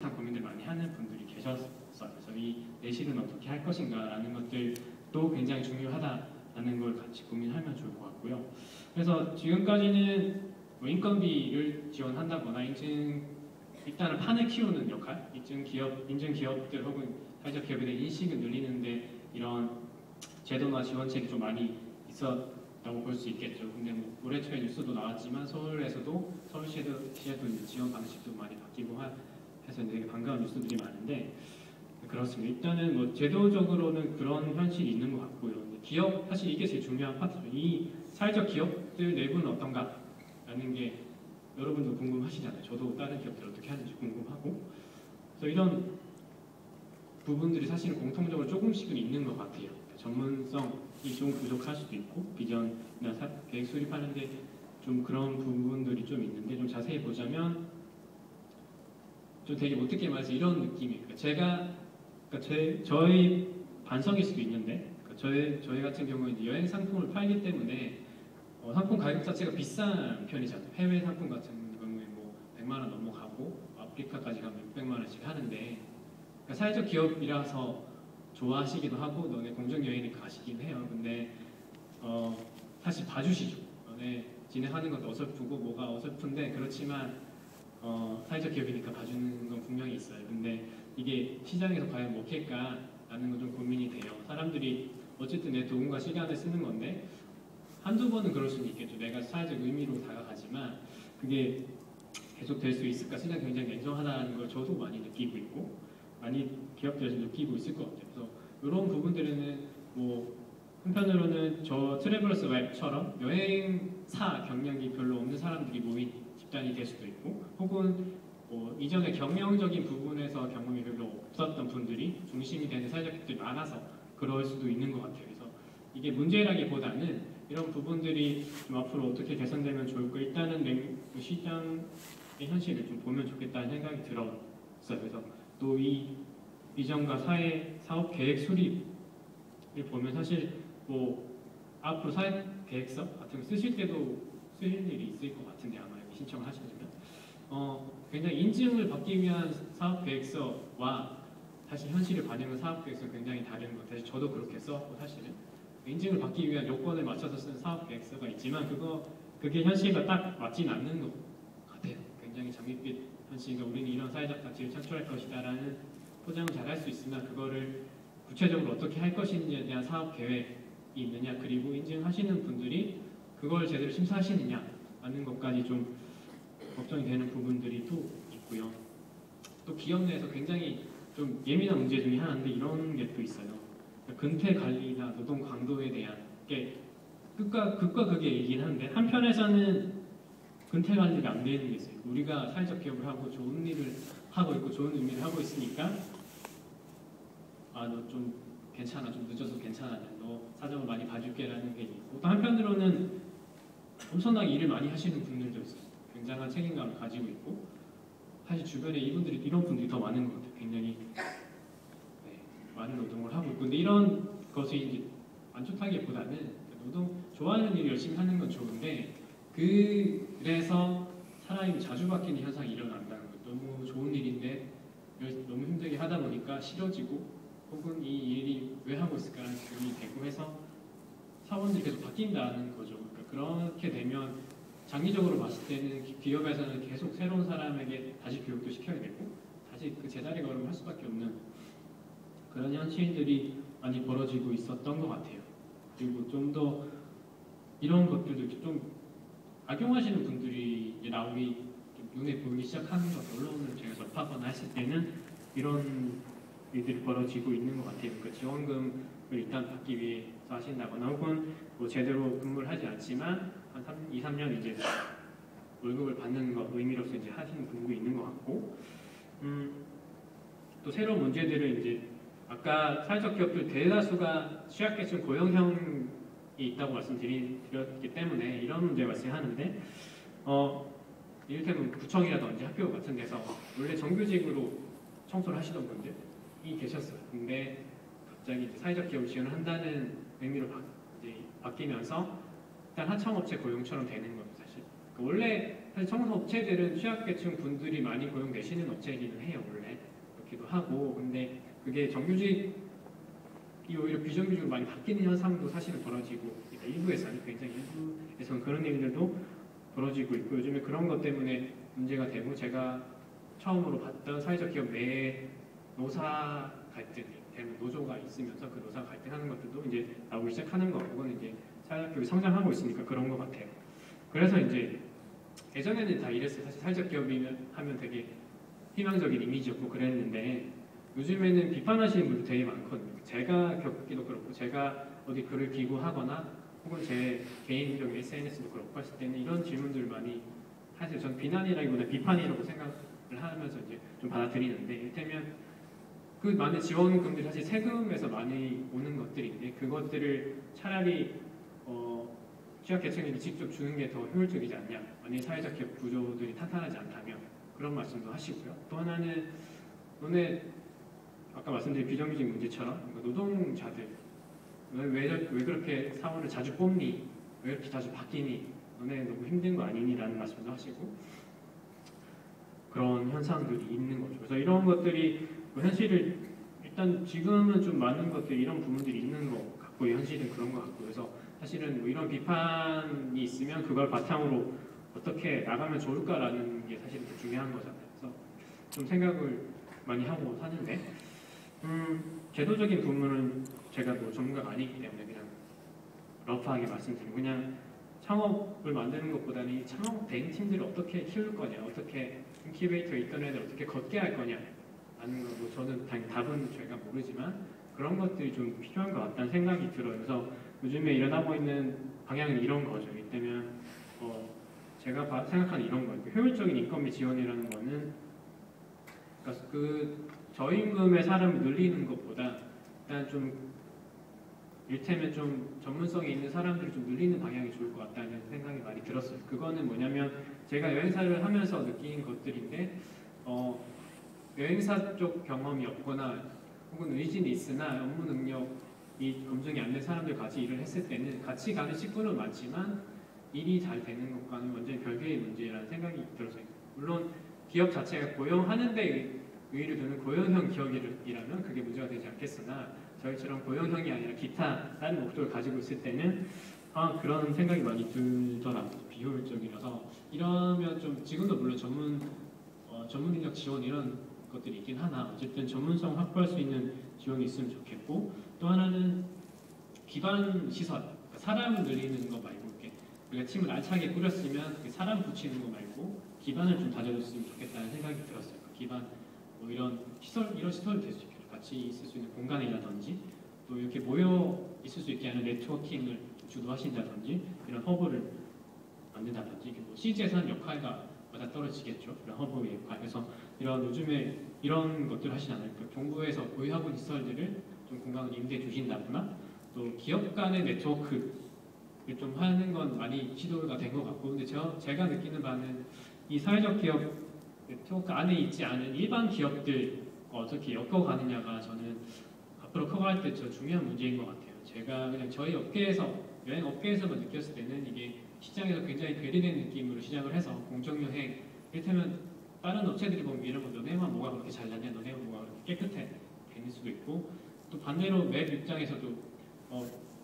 고민들 많이 하는 분들이 계셨어요. 그래서 이 내실은 어떻게 할 것인가라는 것들도 굉장히 중요하다라는 걸 같이 고민하면 좋을 것 같고요. 그래서 지금까지는 뭐 인건비를 지원한다거나 일단은 판을 키우는 역할, 인증 기업들 혹은 사회적 기업에 대한 인식을 늘리는데 이런 제도나 지원책이 좀 많이 있었다고 볼 수 있겠죠. 근데 뭐 올해 초에 뉴스도 나왔지만 서울시에도 이제 지원 방식도 많이 바뀌고 해서 되게 반가운 뉴스들이 많은데 그렇습니다. 일단은 뭐 제도적으로는 그런 현실이 있는 것 같고요. 기업 사실 이게 제일 중요한 파트죠. 이 사회적 기업들 내부는 어떤가라는 게 여러분도 궁금하시잖아요. 저도 다른 기업들 어떻게 하는지 궁금하고 그래서 이런 부분들이 사실은 공통적으로 조금씩은 있는 것 같아요. 전문성이 좀 부족할 수도 있고 비전이나 계획 수립하는데 좀 그런 부분들이 좀 있는데 좀 자세히 보자면 좀 되게 어떻게 말해서 이런 느낌이에요. 저희 반성일 수도 있는데 저희 같은 경우는 여행 상품을 팔기 때문에 상품 가격 자체가 비싼 편이잖아요. 해외 상품 같은 경우에 뭐 100만 원 넘어가고 아프리카까지 가면 600만 원씩 하는데 그러니까 사회적 기업이라서 좋아하시기도 하고 너네 공정 여행이니까 가시긴 해요. 근데 사실 봐주시죠. 너네 진행하는 것도 어설프고 뭐가 어설픈데 그렇지만 사회적 기업이니까 봐주는 건 분명히 있어요. 근데 이게 시장에서 과연 먹힐까라는 건 좀 고민이 돼요. 사람들이 어쨌든 내 돈과 시간을 쓰는 건데 한두 번은 그럴 수는 있겠죠. 내가 사회적 의미로 다가가지만 그게 계속 될 수 있을까? 시장 굉장히 냉정하다는 걸 저도 많이 느끼고 있고 많이 기업들에서 느끼고 있을 것 같아요. 그래서 이런 부분들은 뭐 한편으로는 저 트래블러스 웹처럼 여행사 경력이 별로 없는 사람들이 모인 집단이 될 수도 있고 혹은 이전에 경영적인 부분에서 경험이 별로 없었던 분들이 중심이 되는 사회적 기업들이 많아서 그럴 수도 있는 것 같아요. 그래서 이게 문제라기보다는 이런 부분들이 좀 앞으로 어떻게 개선되면 좋을까 일단은 시장의 현실을 좀 보면 좋겠다는 생각이 들었어요. 그래서 또 이 비전과 사업 계획 수립을 보면 사실 뭐 앞으로 사회 계획서 같은 거 쓰실 때도 쓰일 일이 있을 것 같은데 아마 신청을 하시려면 굉장히 인증을 받기 위한 사업 계획서와 사실 현실을 반영한 사업 계획서 굉장히 다른 것 같아요. 저도 그렇게 썼고 사실은 인증을 받기 위한 요건을 맞춰서 쓴 사업 계획서가 있지만 그게 현실과 딱 맞진 않는 것 같아요. 굉장히 장밋빛 현실과 우리는 이런 사회적 가치를 창출할 것이다라는 포장을 잘 할 수 있으나 그거를 구체적으로 어떻게 할 것인지에 대한 사업 계획이 있느냐 그리고 인증하시는 분들이 그걸 제대로 심사하시느냐 하는 것까지 좀 걱정이 되는 부분들이 또 있고요. 또 기업 내에서 굉장히 좀 예민한 문제 중에 하나인데 이런 게 또 있어요. 근태 관리나 노동 강도에 대한 게 극과 극이긴 한데 한편에서는 근태 관리가 안 되는 게 있어요. 우리가 사회적 기업을 하고 좋은 일을 하고 있고 좋은 의미를 하고 있으니까 너 좀 괜찮아, 좀 늦어서 괜찮아, 너 사정을 많이 봐줄게라는 게 있고 또 한편으로는 엄청나게 일을 많이 하시는 분들도 있어요. 굉장한 책임감을 가지고 있고 사실 주변에 이런 분들이 더 많은 것 같아요. 굉장히 많은 노동을 하고 있고 근데 이런 것이 이제 안 좋다기보다는 좋아하는 일 열심히 하는 건 좋은데 그래서 사람이 자주 바뀌는 현상이 일어난다는 거 너무 좋은 일인데 너무 힘들게 하다 보니까 싫어지고 혹은 이 일이 왜 하고 있을까라는 고민이 되고 해서 사원들이 계속 바뀐다는 거죠. 그러니까 그렇게 되면 장기적으로 봤을 때는 기업에서는 계속 새로운 사람에게 다시 교육도 시켜야 되고 다시 그 제자리 걸음을 할 수밖에 없는 그런 현실들이 많이 벌어지고 있었던 것 같아요. 그리고 좀 더 이런 것들도 좀 악용하시는 분들이 이제 나오기 좀 눈에 보이기 시작하는 것 같아요. 언론을 제가 접하거나 했을 때는 이런 일들이 벌어지고 있는 것 같아요. 그러니까 지원금을 일단 받기 위해서 하신다거나 혹은 뭐 제대로 근무를 하지 않지만 한 2, 3년 이제 월급을 받는 것 의미로서 이제 하시는 분도 있는 것 같고 또 새로운 문제들은 이제 아까 사회적 기업들 대다수가 취약계층 고용형이 있다고 말씀드렸기 때문에 이런 문제가 발생하는데 이를테면 구청이라든지 학교 같은 데서 원래 정규직으로 청소를 하시던 분들이 계셨어요. 근데 갑자기 이제 사회적 기업을 지원을 한다는 의미로 바뀌면서 일단 하청업체 고용처럼 되는 거죠. 사실 원래 사실 청소 업체들은 취약계층 분들이 많이 고용되시는 업체이기는 해요, 원래. 그렇기도 하고. 근데 그게 정규직이 오히려 비정규직으로 많이 바뀌는 현상도 사실은 벌어지고, 그러니까 일부에서는, 굉장히 일부에서는 그런 일들도 벌어지고 있고, 요즘에 그런 것 때문에 문제가 되고, 제가 처음으로 봤던 사회적 기업 내에 노사 갈등이 되는 노조가 있으면서 그 노사 갈등하는 것들도 이제 나오기 시작하는 거고, 그건 이제 사회적 기업이 성장하고 있으니까 그런 것 같아요. 그래서 이제 예전에는 다 이랬어요. 사실 사회적 기업이면 하면 되게 희망적인 이미지였고 그랬는데 요즘에는 비판하시는 분들 되게 많거든요. 제가 겪기도 그렇고 제가 어디 글을 기고하거나 혹은 제 개인적인 SNS도 그렇고 했을 때는 이런 질문들을 많이 하세요. 전 비난이라기보다 비판이라고 생각을 하면서 이제 좀 받아들이는데 이를테면 그 많은 지원금들이 사실 세금에서 많이 오는 것들인데 그것들을 차라리 취약계층에게 직접 주는 게 더 효율적이지 않냐, 만약 사회적 기업 구조들이 탄탄하지 않다면 그런 말씀도 하시고요. 또 하나는 너네 아까 말씀드린 비정규직 문제처럼 노동자들 왜 그렇게 사원을 자주 뽑니? 왜 이렇게 자주 바뀌니? 너네 너무 힘든 거 아니니? 라는 말씀도 하시고 그런 현상들이 있는 거죠. 그래서 이런 것들이 현실을 일단 지금은 좀 많은 것들이 이런 부분들이 있는 것 같고 현실은 그런 것 같고 그래서 사실은 뭐 이런 비판이 있으면 그걸 바탕으로 어떻게 나가면 좋을까라는 게 사실 중요한 거잖아요. 그래서 좀 생각을 많이 하고 사는데 제도적인 부분은 제가 뭐 전문가가 아니기 때문에 그냥 러프하게 말씀드리고 그냥 창업을 만드는 것보다는 이 창업된 팀들을 어떻게 키울 거냐, 어떻게 인큐베이터에 있던 애들 어떻게 걷게 할 거냐 라는 거 뭐 저는 당연히 답은 제가 모르지만 그런 것들이 좀 필요한 것 같다는 생각이 들어요. 그래서 요즘에 일어나고 있는 방향은 이런 거죠. 이때면 제가 생각하는 이런 거예요. 효율적인 인건비 지원이라는 거는 그러니까 그 저임금의 사람을 늘리는 것보다 일단 좀 일테면 좀 전문성이 있는 사람들을 좀 늘리는 방향이 좋을 것 같다는 생각이 많이 들었어요. 그거는 뭐냐면 제가 여행사를 하면서 느낀 것들인데 여행사 쪽 경험이 없거나 혹은 의진이 있으나 업무 능력이 검증이 안 된 사람들 같이 일을 했을 때는 같이 가는 식구는 많지만 일이 잘 되는 것과는 완전히 별개의 문제라는 생각이 들었어요. 물론 기업 자체가 고용하는 데 의의를 두는 고용형 기업이라면 그게 문제가 되지 않겠으나 저희처럼 고용형이 아니라 기타 다른 목적을 가지고 있을 때는 그런 생각이 많이 들더라고요. 비효율적이라서 이러면 좀 지금도 물론 전문 인력 지원 이런 것들이 있긴 하나 어쨌든 전문성 확보할 수 있는 지원이 있으면 좋겠고 또 하나는 기반 시설 그러니까 사람 늘리는 거 말고 이렇게 우리가 팀을 알차게 꾸렸으면 사람 붙이는 거 말고 기반을 좀 다져줬으면 좋겠다는 생각이 들었어요. 그 기반 뭐 이런 시설이 될 수 있겠죠. 같이 있을 수 있는 공간이라든지 또 이렇게 모여 있을 수 있게 하는 네트워킹을 주도하신다든지 이런 허브를 만든다든지 뭐 CG에서는 역할과 맞아 떨어지겠죠. 이런 허브의 역할. 그래서 이런 요즘에 이런 것들 하시잖아요. 그러니까 정부에서 보유하고 있는 시설들을 좀 공간을 임대해 주신다거나 또 기업 간의 네트워크를 좀 하는 건 많이 시도가 된 것 같고 근데 제가 느끼는 바는 이 사회적 기업 네트워크 안에 있지 않은 일반 기업들 어떻게 엮어가느냐가 저는 앞으로 커갈 때 저 중요한 문제인 것 같아요. 제가 그냥 저희 업계에서 여행 업계에서만 느꼈을 때는 이게 시장에서 굉장히 괴리된 느낌으로 시작을 해서 공정여행 이를테면 다른 업체들이 보면 이런 거 너네만 뭐가 그렇게 잘나냐 너네만 뭐가 그렇게 깨끗해 되는 수도 있고 또 반대로 맵 입장에서도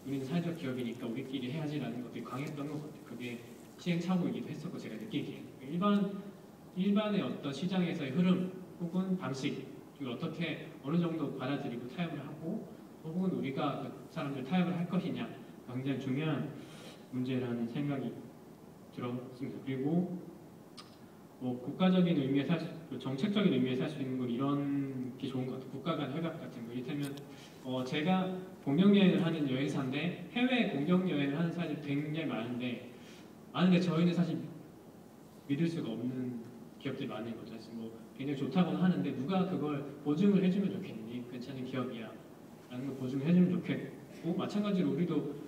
우리는 사회적 기업이니까 우리끼리 해야지라는 것들이 강했던 것 같아요. 그게 시행착오이기도 했었고 제가 느끼기에 일반의 어떤 시장에서의 흐름 혹은 방식 이걸 어떻게 어느 정도 받아들이고 타협을 하고 혹은 우리가 그 사람들 타협을 할 것이냐 굉장히 중요한 문제라는 생각이 들었습니다. 그리고 국가적인 의미에서 정책적인 의미에서 할 수 있는 건 이런 게 좋은 것 같아요. 국가 간 협약 같은 거. 이를테면 제가 공영 여행을 하는 여행사인데 해외 공영 여행을 하는 사람이 굉장히 많은데 저희는 사실 믿을 수가 없는 기업들이 많은 거죠. 뭐 굉장히 좋다고는 하는데 누가 그걸 보증을 해주면 좋겠니? 괜찮은 기업이야 라는 걸 보증을 해주면 좋겠고 마찬가지로 우리도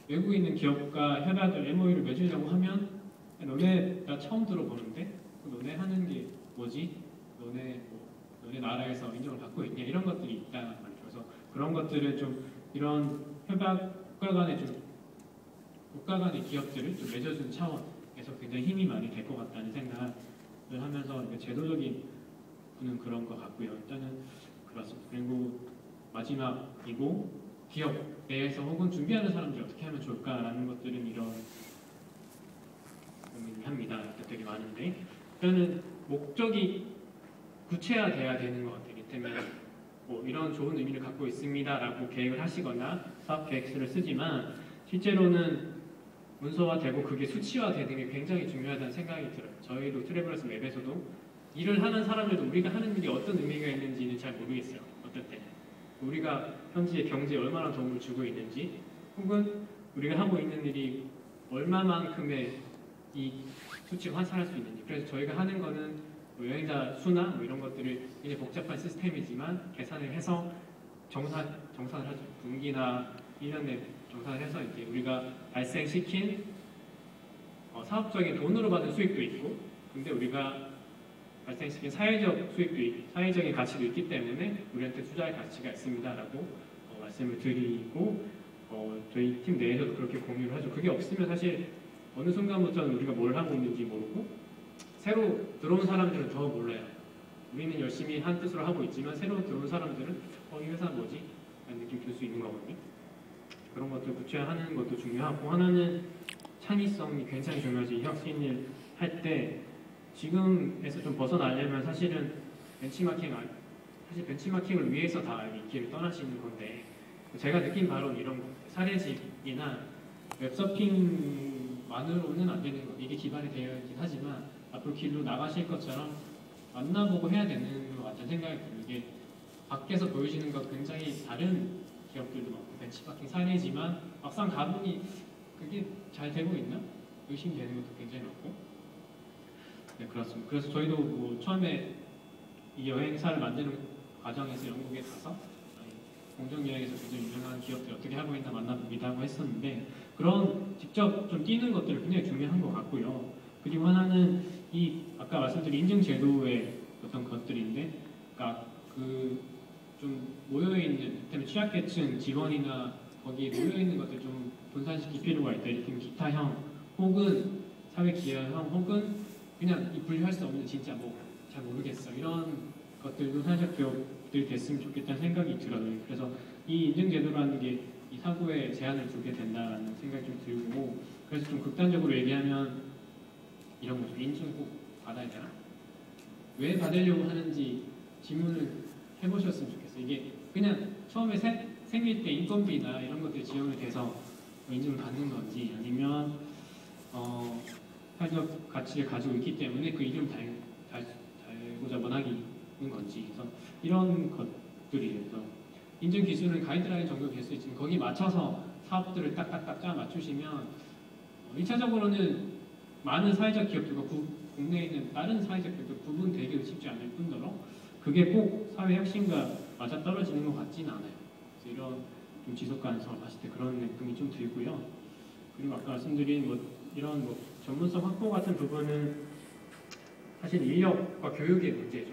외국에 있는 기업과 협약을 MOU를 맺으려고 하면 너네 나 처음 들어보는데 너네 하는 게 뭐지? 너네 나라에서 인정을 받고 있냐? 이런 것들이 있다 말이죠. 그래서 그런 것들을 좀 이런 협약 국가 간의 기업들을 좀 맺어주는 차원 굉장히 힘이 많이 될 것 같다는 생각을 하면서 제도적인 부분은 그런 것 같고요. 일단은 그렇습니다. 그리고 마지막이고 기업 내에서 혹은 준비하는 사람들이 어떻게 하면 좋을까라는 것들은 이런 고민을 합니다. 되게 많은데 일단은 목적이 구체화돼야 되는 것 같아요. 이를테면 뭐 이런 좋은 의미를 갖고 있습니다라고 계획을 하시거나 사업 계획서를 쓰지만 실제로는 문서화되고 그게 수치화되는 게 굉장히 중요하다는 생각이 들어요. 저희도 트래블러스 맵에서도 일을 하는 사람들도 우리가 하는 일이 어떤 의미가 있는지는 잘 모르겠어요. 어떨 때 우리가 현지의 경제에 얼마나 도움을 주고 있는지 혹은 우리가 하고 있는 일이 얼마만큼의 이 수치를 환산할 수 있는지. 그래서 저희가 하는 거는 뭐 여행자 수나 뭐 이런 것들을 굉장히 복잡한 시스템이지만 계산을 해서 정산을 하죠. 분기나 1년 내 정산을 해서 이제 우리가 발생시킨 사업적인 돈으로 받은 수익도 있고, 근데 우리가 발생시킨 사회적 수익도 사회적인 가치도 있기 때문에 우리한테 투자할 가치가 있습니다라고 말씀을 드리고 저희 팀 내에서도 그렇게 공유를 하죠. 그게 없으면 사실 어느 순간부터는 우리가 뭘 하고 있는지 모르고 새로 들어온 사람들은 더 몰라요. 우리는 열심히 한 뜻으로 하고 있지만 새로 들어온 사람들은 이 회사 뭐지? 라는 느낌 들 수 있는 거거든요. 그런 것들 구체화하는 것도 중요하고 하나는 창의성이 굉장히 중요하지. 혁신을 할 때 지금에서 좀 벗어나려면 사실은 벤치마킹을 위해서 다 이 길을 떠나시는 건데 제가 느낀 바로는 이런 거 사례집이나 웹서핑만으로는 안 되는 거. 이게 기반이 되어 있긴 하지만 앞으로 길로 나가실 것처럼 만나보고 해야 되는 것 같다는 생각이 들어요. 이게 밖에서 보여지는 것 굉장히 다른 기업들도 많고 벤치마킹 사례지만 막상 가보니 그게 잘 되고 있나? 의심되는 것도 굉장히 많고 네, 그렇습니다. 그래서 저희도 뭐 처음에 이 여행사를 만드는 과정에서 영국에 가서 공정여행에서 굉장히 유명한 기업들 어떻게 하고 있나 만나보기도 하고 했었는데 그런 직접 좀 뛰는 것들이 굉장히 중요한 것 같고요. 그리고 하나는 이 아까 말씀드린 인증제도의 어떤 것들인데 그러니까 그 좀 모여있는 때문에 취약계층 직원이나 거기에 모여있는 것들 좀 분산시킬 필요가 있다. 이렇게 기타형 혹은 사회기여형 혹은 그냥 이 분류할 수 없는 진짜 뭐 잘 모르겠어 이런 것들도 사회적 기업들이 됐으면 좋겠다는 생각이 들어요. 그래서 이 인증제도라는 게 이 사고에 제한을 두게 된다는 생각이 좀 들고 그래서 좀 극단적으로 얘기하면 이런 거죠. 인증 꼭 받아야 되나? 왜 받으려고 하는지 질문을 해보셨으면 좋겠어요. 이게 그냥 처음에 생길 때 인건비나 이런 것들이 지원이 돼서 인증을 받는 건지 아니면 사회적 가치를 가지고 있기 때문에 그 이름 달고자 원하기는 건지 그래서 이런 것들이에요. 그래서 인증 기준은 가이드라인 정도 될 수 있지만 거기 맞춰서 사업들을 딱딱딱 짜 맞추시면 1차적으로는 많은 사회적 기업들과 국내에 있는 다른 사회적 기업들 구분되기도 쉽지 않을 뿐더러 그게 꼭 사회 혁신과 맞아떨어지는 것 같지는 않아요. 그래서 이런 좀 지속 가능성을 봤을 때 그런 느낌이 좀 들고요. 그리고 아까 말씀드린 이런 전문성 확보 같은 부분은 사실 인력과 교육의 문제죠.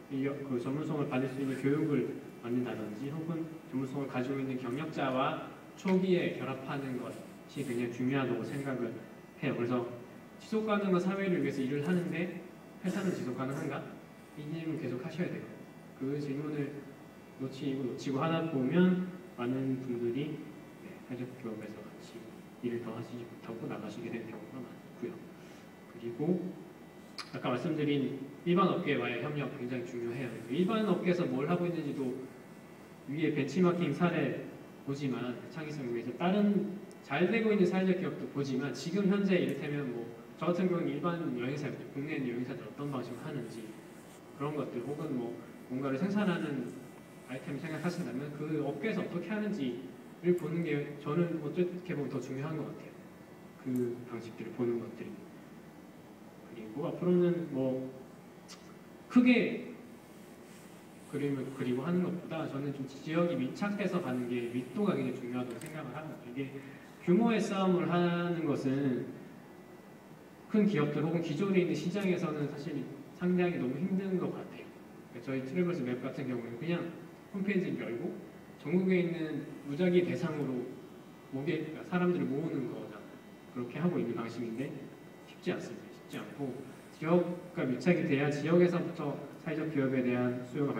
그러니까 그 전문성을 받을 수 있는 교육을 받는다든지 혹은 전문성을 가지고 있는 경력자와 초기에 결합하는 것이 굉장히 중요하다고 생각을 해요. 그래서 지속 가능한 사회를 위해서 일을 하는데 회사는 지속 가능한가? 이 질문 계속 하셔야 돼요. 그 질문을 놓치고 하다 보면 많은 분들이 사회적 기업에서 같이 일을 더 하시지 못하고 나가시게 되는 경우가 많고요. 그리고 아까 말씀드린 일반 업계와의 협력 굉장히 중요해요. 일반 업계에서 뭘 하고 있는지도 위에 벤치마킹 사례 보지만 창의성을 위해서 다른 잘 되고 있는 사회적 기업도 보지만 지금 현재 이를테면 저 같은 경우는 일반 여행사들, 국내에 있는 여행사들 어떤 방식으로 하는지 그런 것들 혹은 뭔가를 생산하는 아이템을 생각하신다면 그 업계에서 어떻게 하는지를 보는 게 저는 어떻게 보면 더 중요한 것 같아요. 그 방식들을 보는 것들이. 그리고 앞으로는 크게 그림을 그리고 하는 것보다 저는 좀 지역이 밀착돼서 가는 게 밀도가 굉장히 중요하다고 생각을 합니다. 이게 규모의 싸움을 하는 것은 큰 기업들 혹은 기존에 있는 시장에서는 사실 상대하기 너무 힘든 것 같아요. 저희 트래블스 맵 같은 경우는 그냥 홈페이지를 열고 전국에 있는 무작위 대상으로 그러니까 사람들을 모으는 거잖아요. 그렇게 하고 있는 방식인데 쉽지 않습니다. 쉽지 않고 지역과 밀착이 돼야 지역에서부터 사회적 기업에 대한 수요가